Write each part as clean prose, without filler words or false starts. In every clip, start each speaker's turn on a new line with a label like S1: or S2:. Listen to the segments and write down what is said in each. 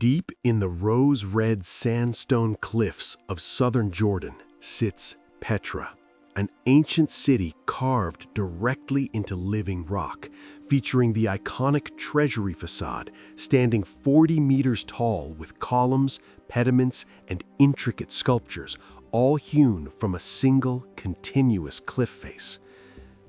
S1: Deep in the rose-red sandstone cliffs of southern Jordan sits Petra, an ancient city carved directly into living rock, featuring the iconic Treasury facade standing 40 meters tall with columns, pediments, and intricate sculptures, all hewn from a single, continuous cliff face.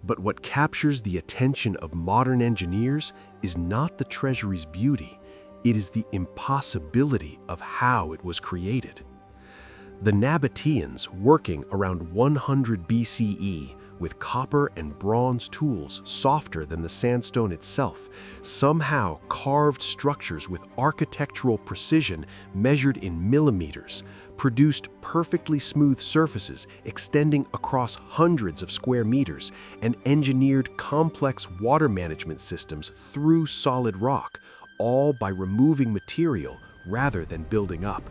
S1: But what captures the attention of modern engineers is not the Treasury's beauty. It is the impossibility of how it was created. The Nabataeans, working around 100 BCE with copper and bronze tools softer than the sandstone itself, somehow carved structures with architectural precision measured in millimeters, produced perfectly smooth surfaces extending across hundreds of square meters, and engineered complex water management systems through solid rock, all by removing material rather than building up.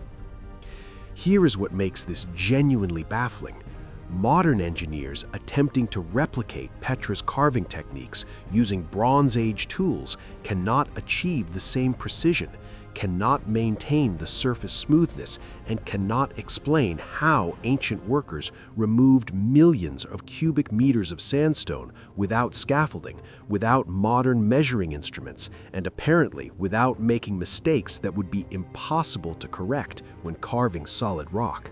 S1: Here is what makes this genuinely baffling. Modern engineers attempting to replicate Petra's carving techniques using Bronze Age tools cannot achieve the same precision, cannot maintain the surface smoothness, and cannot explain how ancient workers removed millions of cubic meters of sandstone without scaffolding, without modern measuring instruments, and apparently without making mistakes that would be impossible to correct when carving solid rock.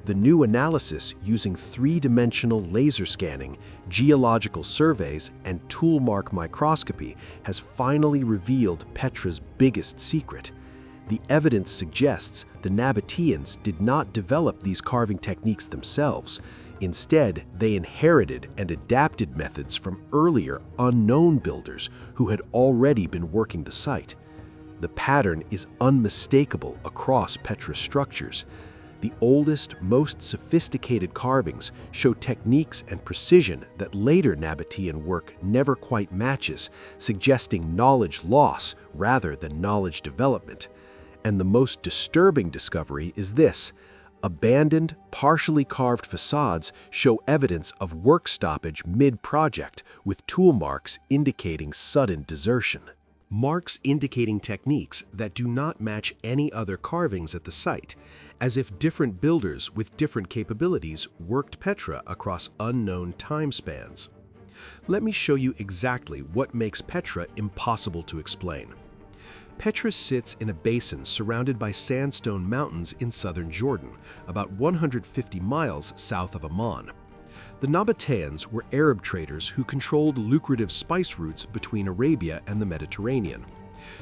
S1: The new analysis using three-dimensional laser scanning, geological surveys, and tool mark microscopy has finally revealed Petra's biggest secret. The evidence suggests the Nabataeans did not develop these carving techniques themselves. Instead, they inherited and adapted methods from earlier, unknown builders who had already been working the site. The pattern is unmistakable across Petra's structures. The oldest, most sophisticated carvings show techniques and precision that later Nabataean work never quite matches, suggesting knowledge loss rather than knowledge development. And the most disturbing discovery is this: abandoned, partially carved facades show evidence of work stoppage mid-project, with tool marks indicating sudden desertion. Marks indicating techniques that do not match any other carvings at the site, as if different builders with different capabilities worked Petra across unknown time spans. Let me show you exactly what makes Petra impossible to explain. Petra sits in a basin surrounded by sandstone mountains in southern Jordan, about 150 miles south of Amman. The Nabataeans were Arab traders who controlled lucrative spice routes between Arabia and the Mediterranean.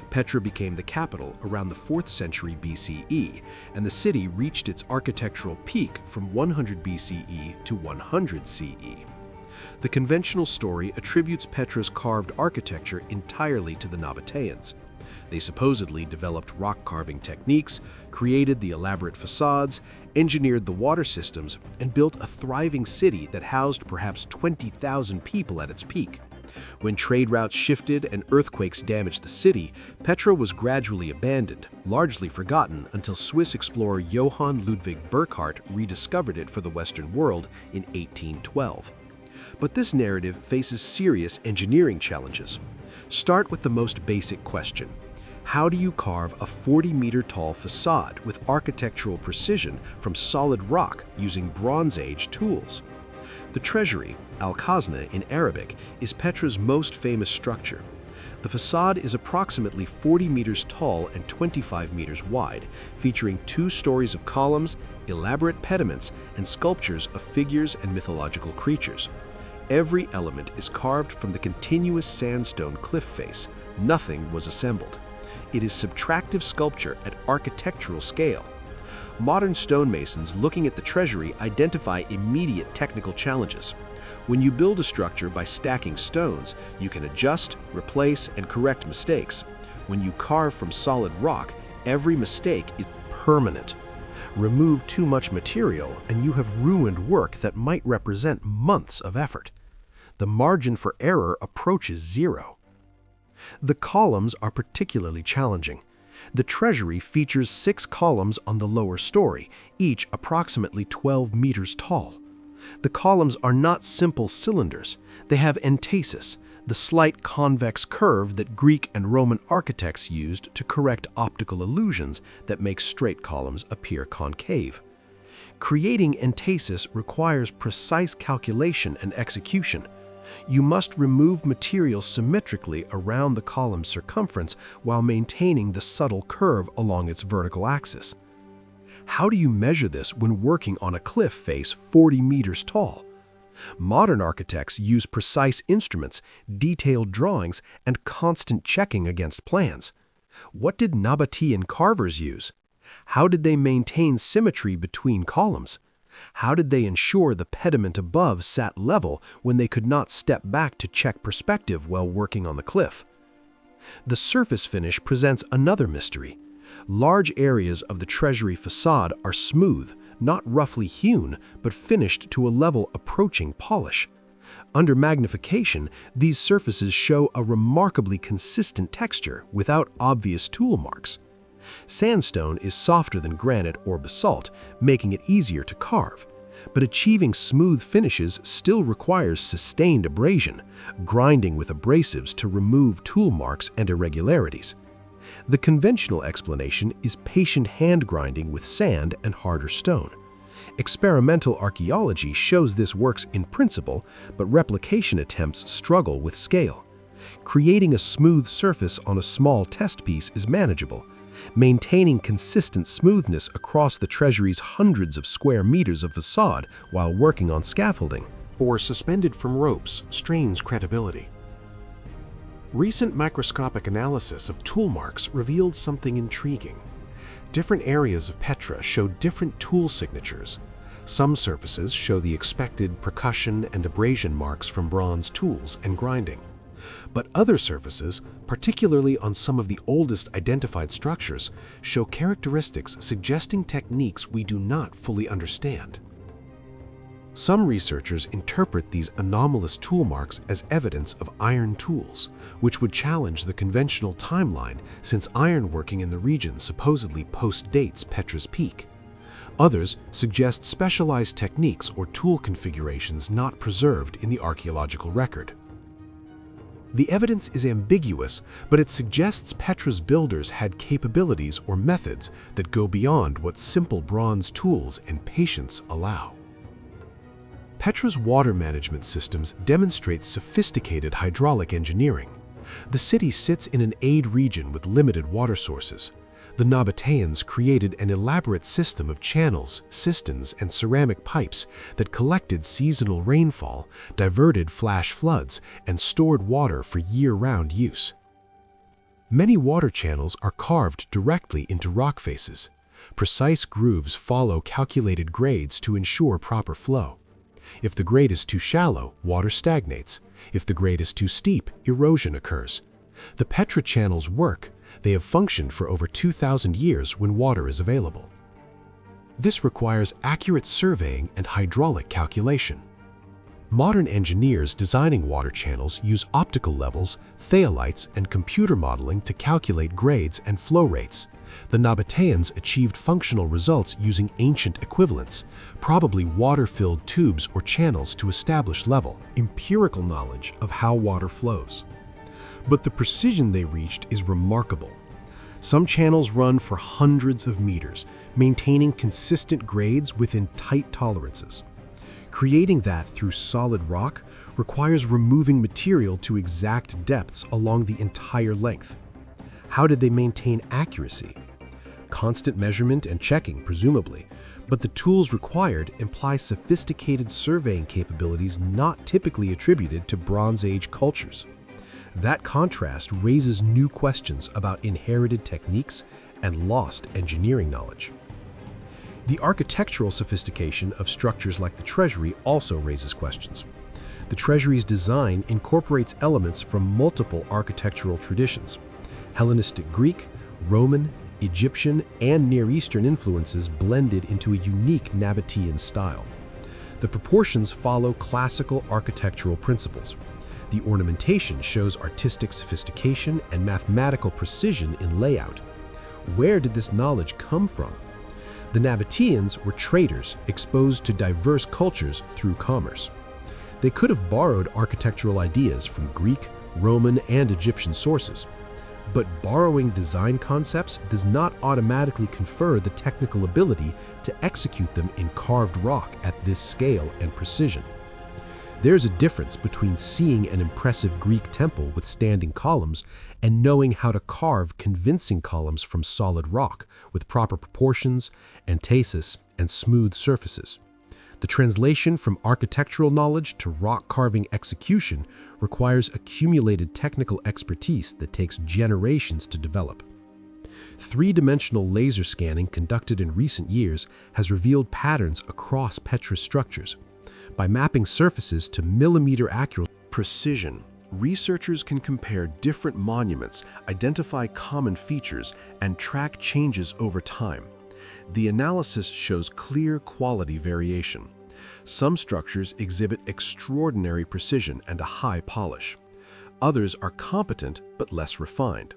S1: Petra became the capital around the 4th century BCE, and the city reached its architectural peak from 100 BCE to 100 CE. The conventional story attributes Petra's carved architecture entirely to the Nabataeans. They supposedly developed rock carving techniques, created the elaborate facades, engineered the water systems, and built a thriving city that housed perhaps 20,000 people at its peak. When trade routes shifted and earthquakes damaged the city, Petra was gradually abandoned, largely forgotten until Swiss explorer Johann Ludwig Burckhardt rediscovered it for the Western world in 1812. But this narrative faces serious engineering challenges. Start with the most basic question. How do you carve a 40-meter-tall facade with architectural precision from solid rock using Bronze Age tools? The Treasury, Al-Khazna in Arabic, is Petra's most famous structure. The facade is approximately 40 meters tall and 25 meters wide, featuring 2 stories of columns, elaborate pediments, and sculptures of figures and mythological creatures. Every element is carved from the continuous sandstone cliff face. Nothing was assembled. It is subtractive sculpture at architectural scale. Modern stonemasons looking at the Treasury identify immediate technical challenges. When you build a structure by stacking stones, you can adjust, replace, and correct mistakes. When you carve from solid rock, every mistake is permanent. Remove too much material, and you have ruined work that might represent months of effort. The margin for error approaches zero. The columns are particularly challenging. The Treasury features 6 columns on the lower story, each approximately 12 meters tall. The columns are not simple cylinders. They have entasis, the slight convex curve that Greek and Roman architects used to correct optical illusions that make straight columns appear concave. Creating entasis requires precise calculation and execution. You must remove material symmetrically around the column's circumference while maintaining the subtle curve along its vertical axis. How do you measure this when working on a cliff face 40 meters tall? Modern architects use precise instruments, detailed drawings, and constant checking against plans. What did Nabataean carvers use? How did they maintain symmetry between columns? How did they ensure the pediment above sat level when they could not step back to check perspective while working on the cliff? The surface finish presents another mystery. Large areas of the Treasury facade are smooth, not roughly hewn, but finished to a level approaching polish. Under magnification, these surfaces show a remarkably consistent texture without obvious tool marks. Sandstone is softer than granite or basalt, making it easier to carve. But achieving smooth finishes still requires sustained abrasion, grinding with abrasives to remove tool marks and irregularities. The conventional explanation is patient hand grinding with sand and harder stone. Experimental archaeology shows this works in principle, but replication attempts struggle with scale. Creating a smooth surface on a small test piece is manageable. Maintaining consistent smoothness across the Treasury's hundreds of square meters of facade while working on scaffolding or suspended from ropes strains credibility. Recent microscopic analysis of tool marks revealed something intriguing. Different areas of Petra showed different tool signatures. Some surfaces show the expected percussion and abrasion marks from bronze tools and grinding. But other surfaces, particularly on some of the oldest identified structures, show characteristics suggesting techniques we do not fully understand. Some researchers interpret these anomalous tool marks as evidence of iron tools, which would challenge the conventional timeline since ironworking in the region supposedly postdates Petra's peak. Others suggest specialized techniques or tool configurations not preserved in the archaeological record. The evidence is ambiguous, but it suggests Petra's builders had capabilities or methods that go beyond what simple bronze tools and patience allow. Petra's water management systems demonstrate sophisticated hydraulic engineering. The city sits in an arid region with limited water sources. The Nabataeans created an elaborate system of channels, cisterns, and ceramic pipes that collected seasonal rainfall, diverted flash floods, and stored water for year-round use. Many water channels are carved directly into rock faces. Precise grooves follow calculated grades to ensure proper flow. If the grade is too shallow, water stagnates. If the grade is too steep, erosion occurs. The Petra channels work. They have functioned for over 2,000 years when water is available. This requires accurate surveying and hydraulic calculation. Modern engineers designing water channels use optical levels, theolites, and computer modeling to calculate grades and flow rates. The Nabataeans achieved functional results using ancient equivalents, probably water-filled tubes or channels to establish level, empirical knowledge of how water flows. But the precision they reached is remarkable. Some channels run for hundreds of meters, maintaining consistent grades within tight tolerances. Creating that through solid rock requires removing material to exact depths along the entire length. How did they maintain accuracy? Constant measurement and checking, presumably, but the tools required imply sophisticated surveying capabilities not typically attributed to Bronze Age cultures. That contrast raises new questions about inherited techniques and lost engineering knowledge. The architectural sophistication of structures like the Treasury also raises questions. The Treasury's design incorporates elements from multiple architectural traditions. Hellenistic Greek, Roman, Egyptian, and Near Eastern influences blended into a unique Nabataean style. The proportions follow classical architectural principles. The ornamentation shows artistic sophistication and mathematical precision in layout. Where did this knowledge come from? The Nabataeans were traders exposed to diverse cultures through commerce. They could have borrowed architectural ideas from Greek, Roman and Egyptian sources. But borrowing design concepts does not automatically confer the technical ability to execute them in carved rock at this scale and precision. There's a difference between seeing an impressive Greek temple with standing columns and knowing how to carve convincing columns from solid rock with proper proportions, entasis, and smooth surfaces. The translation from architectural knowledge to rock carving execution requires accumulated technical expertise that takes generations to develop. Three-dimensional laser scanning conducted in recent years has revealed patterns across Petra's structures. By mapping surfaces to millimeter-accurate precision, researchers can compare different monuments, identify common features, and track changes over time. The analysis shows clear quality variation. Some structures exhibit extraordinary precision and a high polish. Others are competent but less refined.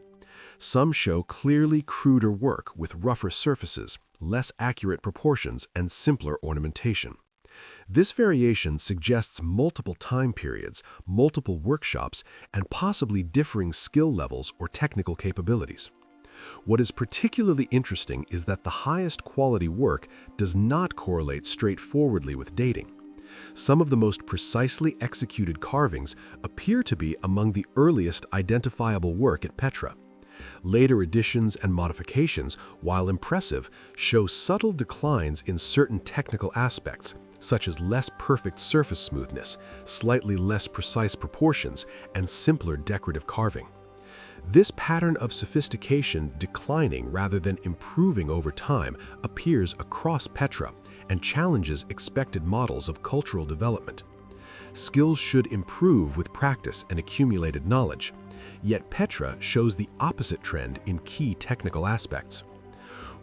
S1: Some show clearly cruder work with rougher surfaces, less accurate proportions, and simpler ornamentation. This variation suggests multiple time periods, multiple workshops, and possibly differing skill levels or technical capabilities. What is particularly interesting is that the highest quality work does not correlate straightforwardly with dating. Some of the most precisely executed carvings appear to be among the earliest identifiable work at Petra. Later additions and modifications, while impressive, show subtle declines in certain technical aspects, such as less perfect surface smoothness, slightly less precise proportions, and simpler decorative carving. This pattern of sophistication declining rather than improving over time appears across Petra and challenges expected models of cultural development. Skills should improve with practice and accumulated knowledge, yet Petra shows the opposite trend in key technical aspects.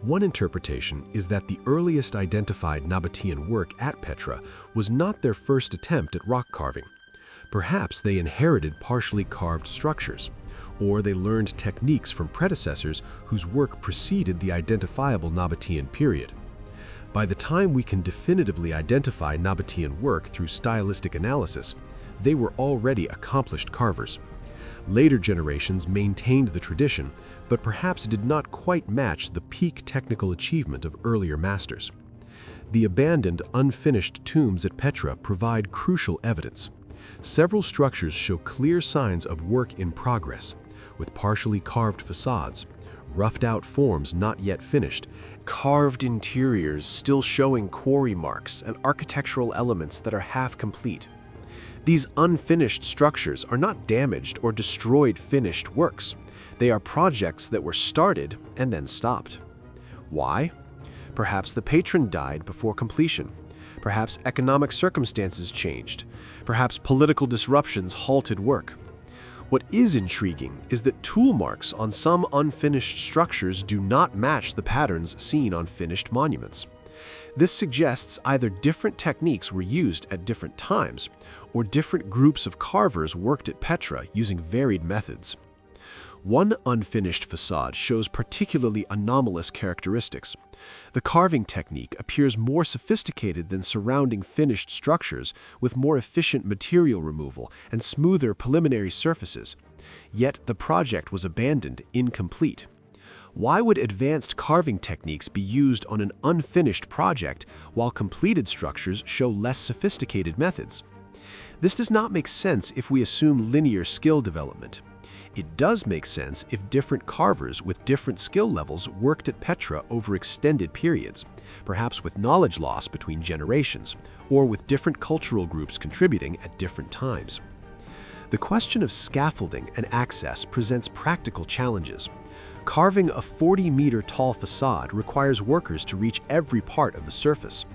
S1: One interpretation is that the earliest identified Nabataean work at Petra was not their first attempt at rock carving. Perhaps they inherited partially carved structures, or they learned techniques from predecessors whose work preceded the identifiable Nabataean period. By the time we can definitively identify Nabataean work through stylistic analysis, they were already accomplished carvers. Later generations maintained the tradition, but perhaps did not quite match the peak technical achievement of earlier masters. The abandoned, unfinished tombs at Petra provide crucial evidence. Several structures show clear signs of work in progress, with partially carved facades, roughed-out forms not yet finished, carved interiors still showing quarry marks, and architectural elements that are half complete. These unfinished structures are not damaged or destroyed finished works. They are projects that were started and then stopped. Why? Perhaps the patron died before completion. Perhaps economic circumstances changed. Perhaps political disruptions halted work. What is intriguing is that tool marks on some unfinished structures do not match the patterns seen on finished monuments. This suggests either different techniques were used at different times, or different groups of carvers worked at Petra using varied methods. One unfinished facade shows particularly anomalous characteristics. The carving technique appears more sophisticated than surrounding finished structures, with more efficient material removal and smoother preliminary surfaces. Yet the project was abandoned incomplete. Why would advanced carving techniques be used on an unfinished project while completed structures show less sophisticated methods? This does not make sense if we assume linear skill development. It does make sense if different carvers with different skill levels worked at Petra over extended periods, perhaps with knowledge loss between generations, or with different cultural groups contributing at different times. The question of scaffolding and access presents practical challenges. Carving a 40-meter-tall facade requires workers to reach every part of the surface.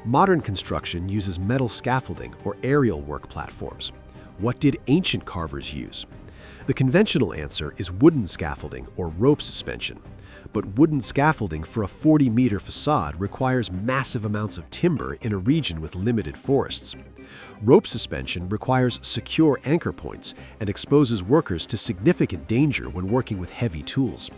S1: Modern construction uses metal scaffolding or aerial work platforms. What did ancient carvers use? The conventional answer is wooden scaffolding or rope suspension. But wooden scaffolding for a 40-meter facade requires massive amounts of timber in a region with limited forests. Rope suspension requires secure anchor points and exposes workers to significant danger when working with heavy tools.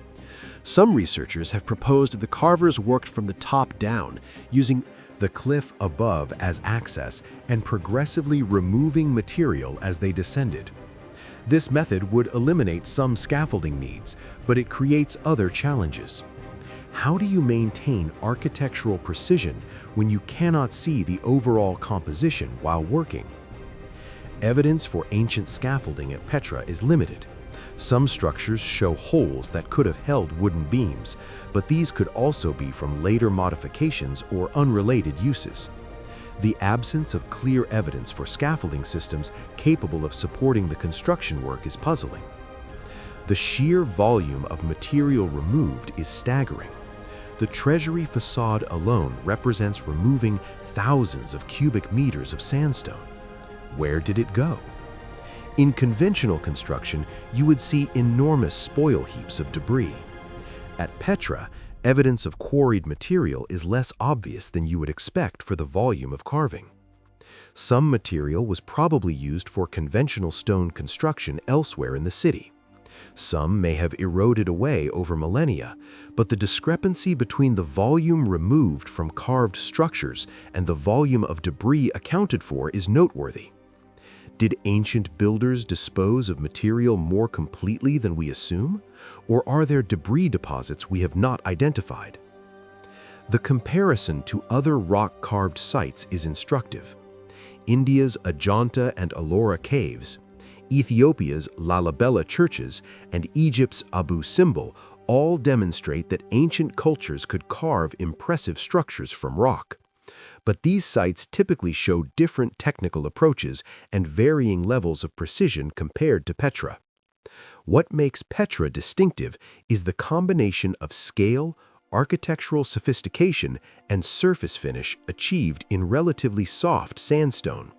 S1: Some researchers have proposed the carvers worked from the top down, using the cliff above as access and progressively removing material as they descended. This method would eliminate some scaffolding needs, but it creates other challenges. How do you maintain architectural precision when you cannot see the overall composition while working? Evidence for ancient scaffolding at Petra is limited. Some structures show holes that could have held wooden beams, but these could also be from later modifications or unrelated uses. The absence of clear evidence for scaffolding systems capable of supporting the construction work is puzzling. The sheer volume of material removed is staggering. The Treasury facade alone represents removing thousands of cubic meters of sandstone. Where did it go? In conventional construction, you would see enormous spoil heaps of debris. At Petra, evidence of quarried material is less obvious than you would expect for the volume of carving. Some material was probably used for conventional stone construction elsewhere in the city. Some may have eroded away over millennia, but the discrepancy between the volume removed from carved structures and the volume of debris accounted for is noteworthy. Did ancient builders dispose of material more completely than we assume? Or are there debris deposits we have not identified? The comparison to other rock-carved sites is instructive. India's Ajanta and Ellora caves, Ethiopia's Lalibela churches, and Egypt's Abu Simbel all demonstrate that ancient cultures could carve impressive structures from rock. But these sites typically show different technical approaches and varying levels of precision compared to Petra. What makes Petra distinctive is the combination of scale, architectural sophistication, and surface finish achieved in relatively soft sandstone.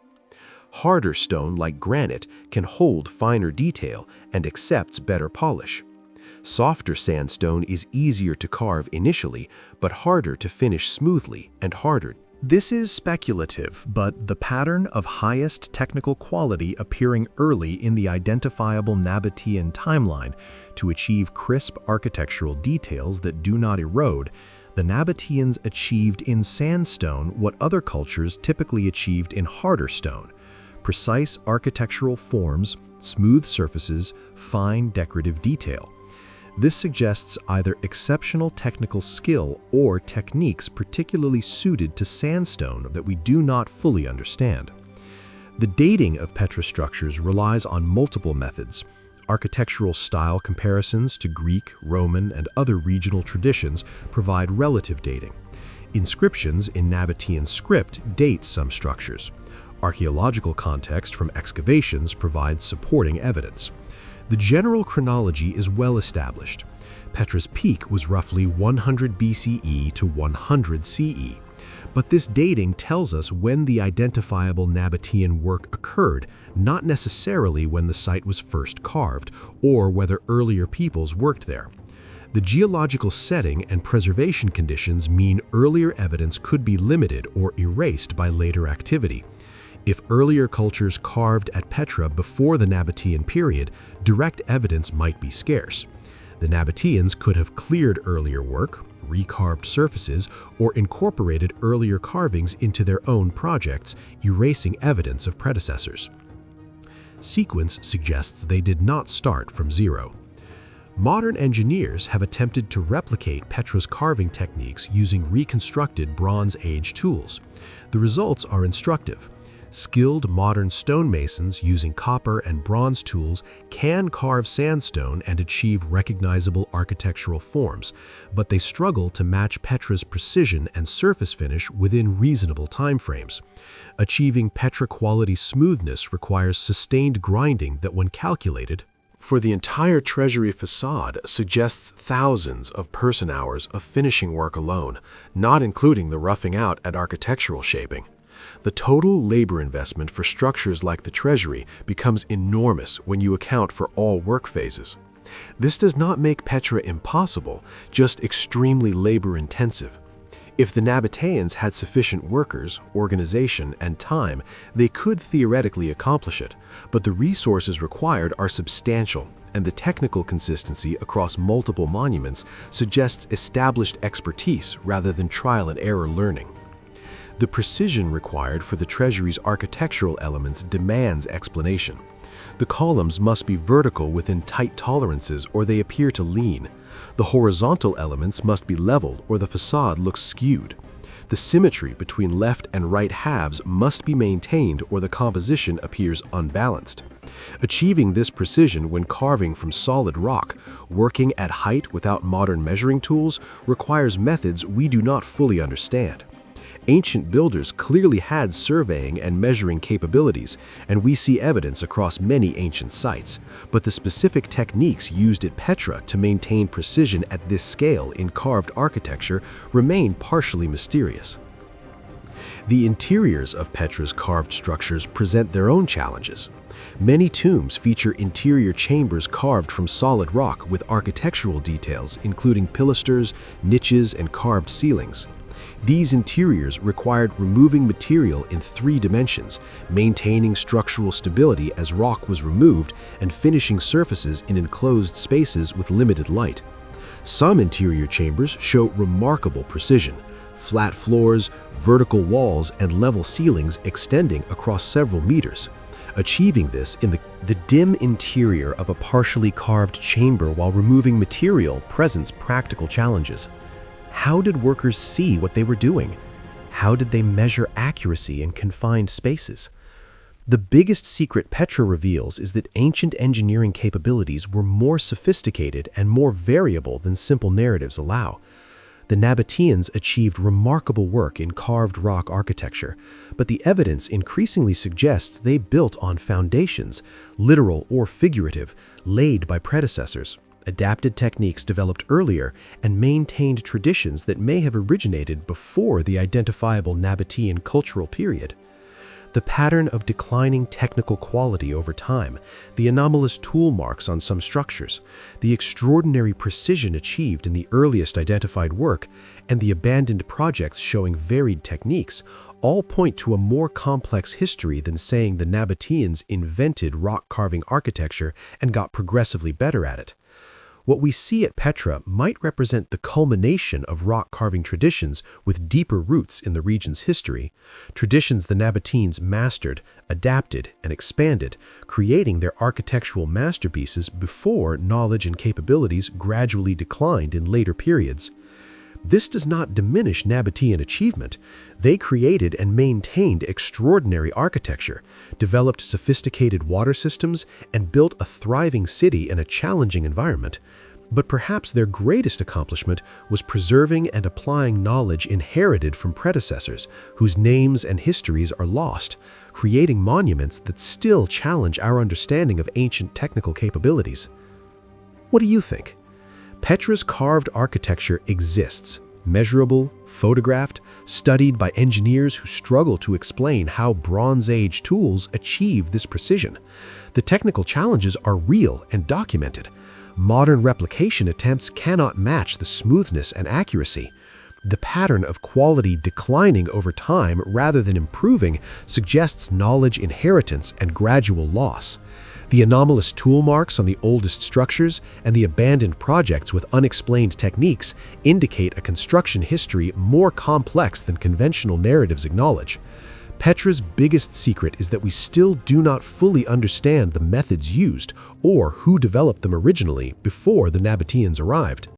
S1: Harder stone like granite can hold finer detail and accepts better polish. Softer sandstone is easier to carve initially, but harder to finish smoothly and harder.
S2: This is speculative, but the pattern of highest technical quality appearing early in the identifiable Nabataean timeline to achieve crisp architectural details that do not erode, the Nabataeans achieved in sandstone what other cultures typically achieved in harder stone: precise architectural forms, smooth surfaces, fine decorative detail. This suggests either exceptional technical skill or techniques particularly suited to sandstone that we do not fully understand. The dating of Petra structures relies on multiple methods. Architectural style comparisons to Greek, Roman, and other regional traditions provide relative dating. Inscriptions in Nabataean script date some structures. Archaeological context from excavations provides supporting evidence. The general chronology is well established. Petra's peak was roughly 100 BCE to 100 CE, but this dating tells us when the identifiable Nabataean work occurred, not necessarily when the site was first carved or whether earlier peoples worked there. The geological setting and preservation conditions mean earlier evidence could be limited or erased by later activity. If earlier cultures carved at Petra before the Nabataean period, direct evidence might be scarce. The Nabataeans could have cleared earlier work, recarved surfaces, or incorporated earlier carvings into their own projects, erasing evidence of predecessors. Sequence suggests they did not start from zero. Modern engineers have attempted to replicate Petra's carving techniques using reconstructed Bronze Age tools. The results are instructive. Skilled modern stonemasons using copper and bronze tools can carve sandstone and achieve recognizable architectural forms, but they struggle to match Petra's precision and surface finish within reasonable timeframes. Achieving Petra-quality smoothness requires sustained grinding that, when calculated,
S1: for the entire Treasury facade suggests thousands of person-hours of finishing work alone, not including the roughing out and architectural shaping. The total labor investment for structures like the Treasury becomes enormous when you account for all work phases. This does not make Petra impossible, just extremely labor-intensive. If the Nabataeans had sufficient workers, organization, and time, they could theoretically accomplish it, but the resources required are substantial, and the technical consistency across multiple monuments suggests established expertise rather than trial-and-error learning. The precision required for the Treasury's architectural elements demands explanation. The columns must be vertical within tight tolerances or they appear to lean. The horizontal elements must be leveled or the facade looks skewed. The symmetry between left and right halves must be maintained or the composition appears unbalanced. Achieving this precision when carving from solid rock, working at height without modern measuring tools, requires methods we do not fully understand. Ancient builders clearly had surveying and measuring capabilities, and we see evidence across many ancient sites, but the specific techniques used at Petra to maintain precision at this scale in carved architecture remain partially mysterious. The interiors of Petra's carved structures present their own challenges. Many tombs feature interior chambers carved from solid rock with architectural details, including pilasters, niches, and carved ceilings. These interiors required removing material in 3 dimensions, maintaining structural stability as rock was removed, and finishing surfaces in enclosed spaces with limited light. Some interior chambers show remarkable precision: flat floors, vertical walls, and level ceilings extending across several meters. Achieving this in the dim interior of a partially carved chamber while removing material presents practical challenges. How did workers see what they were doing? How did they measure accuracy in confined spaces? The biggest secret Petra reveals is that ancient engineering capabilities were more sophisticated and more variable than simple narratives allow. The Nabataeans achieved remarkable work in carved rock architecture, but the evidence increasingly suggests they built on foundations, literal or figurative, laid by predecessors, adapted techniques developed earlier, and maintained traditions that may have originated before the identifiable Nabataean cultural period. The pattern of declining technical quality over time, the anomalous tool marks on some structures, the extraordinary precision achieved in the earliest identified work, and the abandoned projects showing varied techniques all point to a more complex history than saying the Nabataeans invented rock-carving architecture and got progressively better at it. What we see at Petra might represent the culmination of rock-carving traditions with deeper roots in the region's history, traditions the Nabataeans mastered, adapted, and expanded, creating their architectural masterpieces before knowledge and capabilities gradually declined in later periods. This does not diminish Nabataean achievement. They created and maintained extraordinary architecture, developed sophisticated water systems, and built a thriving city in a challenging environment. But perhaps their greatest accomplishment was preserving and applying knowledge inherited from predecessors whose names and histories are lost, creating monuments that still challenge our understanding of ancient technical capabilities. What do you think? Petra's carved architecture exists, measurable, photographed, studied by engineers who struggle to explain how Bronze Age tools achieve this precision. The technical challenges are real and documented. Modern replication attempts cannot match the smoothness and accuracy. The pattern of quality declining over time rather than improving suggests knowledge inheritance and gradual loss. The anomalous tool marks on the oldest structures and the abandoned projects with unexplained techniques indicate a construction history more complex than conventional narratives acknowledge. Petra's biggest secret is that we still do not fully understand the methods used or who developed them originally before the Nabataeans arrived.